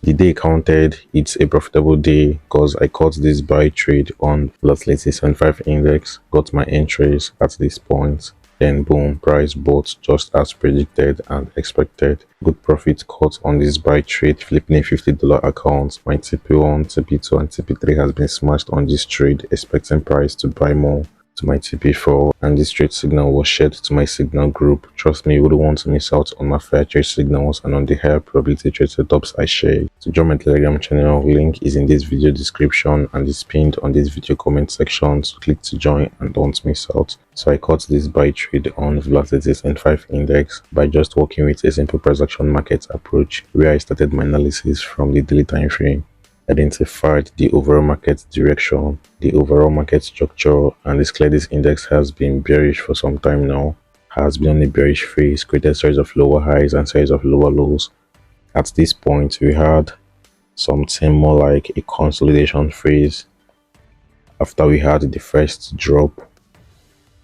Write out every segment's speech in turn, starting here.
The day counted, it's a profitable day because I caught this buy trade on Volatility75 index, got my entries at this point. Then boom, price bought just as predicted and expected. Good profit caught on this buy trade, flipping a $50 account. My TP1, TP2 and TP3 has been smashed on this trade, expecting price to buy more to my TP4, and this trade signal was shared to my signal group. Trust me, you wouldn't want to miss out on my fair trade signals and on the higher probability trade setups I share. To join my Telegram channel, link is in this video description and is pinned on this video comment section, so click to join and don't miss out. So I caught this buy trade on Volatility75 index by just working with a simple price action market approach, where I started my analysis from the daily time frame, identified the overall market direction, the overall market structure, and it's clear this index has been bearish for some time now, has been on a bearish phase, created series of lower highs and series of lower lows. At this point, we had something more like a consolidation phase after we had the first drop,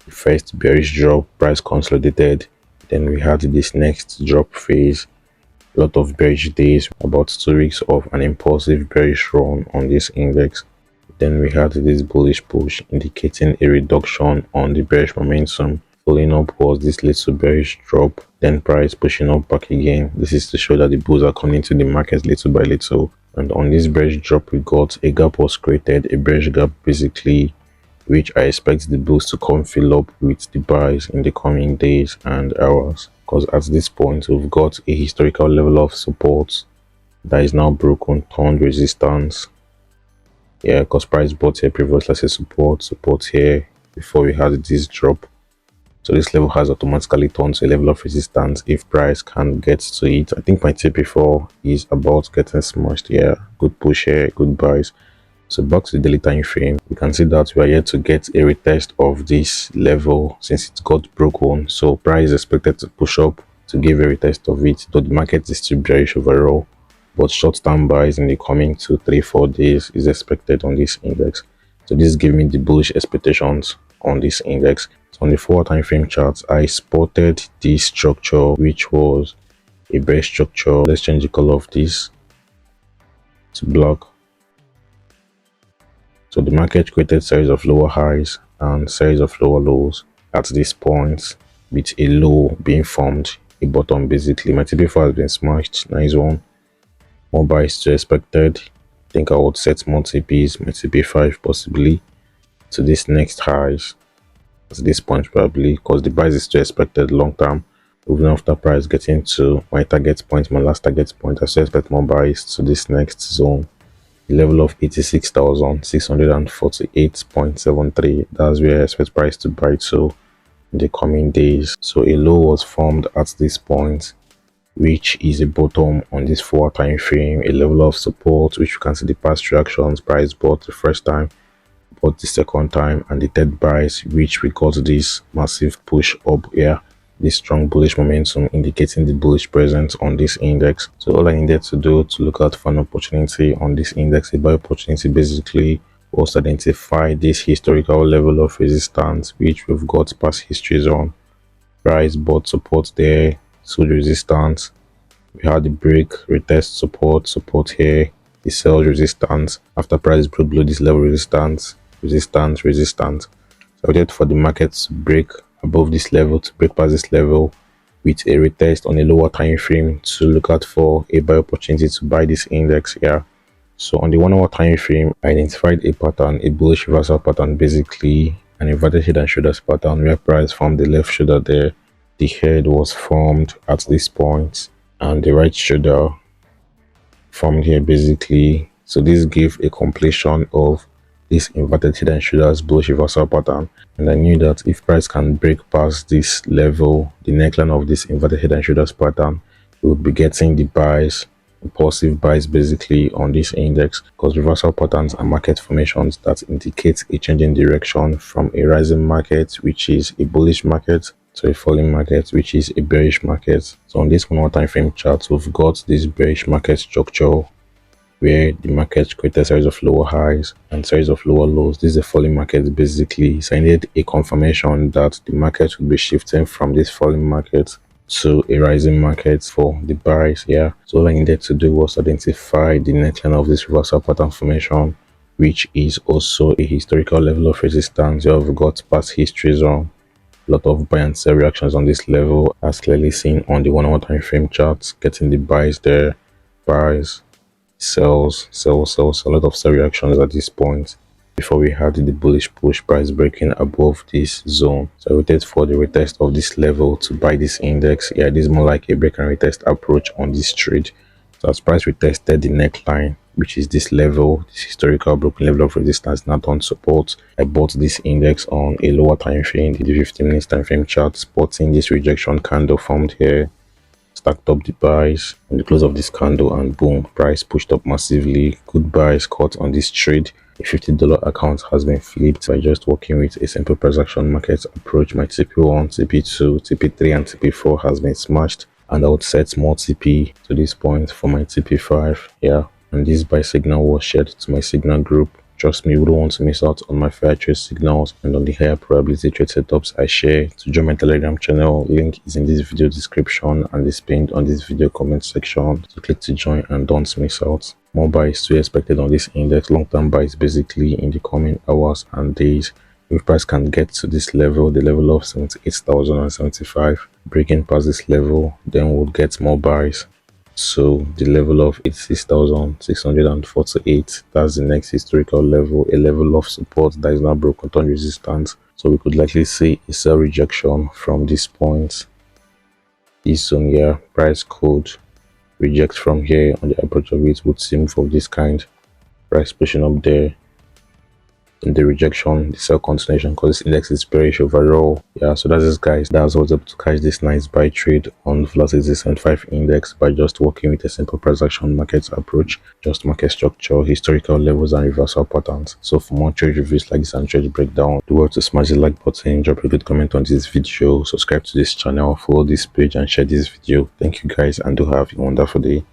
the first bearish drop, price consolidated. Then we had this next drop phase, a lot of bearish days, about 2 weeks of an impulsive bearish run on this index. Then we had this bullish push indicating a reduction on the bearish momentum. Following up was this little bearish drop, then price pushing up back again. This is to show that the bulls are coming into the market little by little. And on this bearish drop, we got a gap was created, a bearish gap basically, which I expect the bulls to come fill up with the buys in the coming days and hours. Because at this point, we've got a historical level of support that is now broken, turned resistance. Yeah, because price bought here previously as a support here before we had this drop. So this level has automatically turned to a level of resistance if price can get to it. I think my TP4 is about getting smashed here. Good push here, good buys. So back to the daily time frame, we can see that we are yet to get a retest of this level since it got broken. So price is expected to push up to give a retest of it, though the market is still bearish overall. But short-term buys in the coming 2, 3, 4 days is expected on this index. So this is giving me the bullish expectations on this index. So on the 4-hour time frame chart, I spotted this structure, which was a bearish structure. Let's change the color of this to black. So the market created series of lower highs and series of lower lows at this point, with a low being formed, a bottom basically. My TP4 has been smashed, nice one. More buys to expected. I think I would set more TPs, my TP5 possibly, to this next highs at this point probably, because the buys is to expected long term. Moving after price getting to my target point, my last target point, I still expect more buys to this next zone. Level of 86,648.73. That's where I expect price to buy to in the coming days. So a low was formed at this point, which is a bottom on this 4-hour time frame, a level of support, which you can see the past reactions. Price bought the first time, bought the second time, and the third buys, which we got this massive push up here, this strong bullish momentum indicating the bullish presence on this index. So all I needed to do to look out for an opportunity on this index, a buy opportunity basically, was to identify this historical level of resistance, which we've got past histories on. Price bought support there, sold resistance. We had the break, retest support here, the sell resistance. After price broke below this level, resistance. So I waited for the market to break above this level, to break past this level with a retest on a lower time frame to look out for a buy opportunity to buy this index here. So on the 1-hour time frame, I identified a pattern, a bullish reversal pattern, basically an inverted head and shoulders pattern, where price formed the left shoulder there, the head was formed at this point, and the right shoulder formed here basically. So this gave a completion of this inverted head and shoulders bullish reversal pattern, and I knew that if price can break past this level, the neckline of this inverted head and shoulders pattern, we would be getting the buys, impulsive buys basically on this index, because reversal patterns are market formations that indicate a change in direction from a rising market, which is a bullish market, to a falling market, which is a bearish market. So on this 1-hour time frame chart, we've got this bearish market structure where the market created a series of lower highs and series of lower lows. This is a falling market basically, so I needed a confirmation that the market would be shifting from this falling market to a rising market for the buys. Yeah, so all I needed to do was identify the neckline of this reversal pattern formation, which is also a historical level of resistance. You have got past histories on a lot of buy and sell reactions on this level, as clearly seen on the 1 hour time frame charts, getting the buys there, buys, sells, sells, a lot of sell reactions at this point before we had the bullish push price breaking above this zone. So I waited for the retest of this level to buy this index. Yeah, this is more like a break and retest approach on this trade. So as price retested the neckline, which is this level, this historical broken level of resistance, not on support, I bought this index on a lower time frame, the 15 minutes time frame chart, spotting this rejection candle formed here, stacked up the buys on the close of this candle, and boom, price pushed up massively. Good buys caught on this trade. A $50 account has been flipped by just working with a simple price action market approach. My TP1, TP2, TP3 and TP4 has been smashed, and I would set more TP to this point for my TP5. Yeah, and this buy signal was shared to my signal group. Trust me, you don't want to miss out on my fair trade signals and on the higher probability trade setups I share. To join my Telegram channel, link is in this video description and is pinned on this video comment section. So click to join and don't miss out. More buys to be expected on this index. Long-term buys basically in the coming hours and days. If price can get to this level, the level of 78,075, breaking past this level, then we'll get more buys. So the level of 86,648, that's the next historical level, a level of support that is not broken on resistance. So we could likely see a sell rejection from this point. This zone here, price could reject from here on the approach of it would seem of this kind. Price pushing up there. In the rejection, the sell continuation because this index is bearish overall. Yeah, so that's it guys. That's I was able to catch this nice buy trade on Volatility75 index by just working with a simple price action market approach, just market structure, historical levels and reversal patterns. So for more trade reviews like this and trade breakdown, do well to smash the like button, drop a good comment on this video, subscribe to this channel, follow this page and share this video. Thank you guys and do have a wonderful day.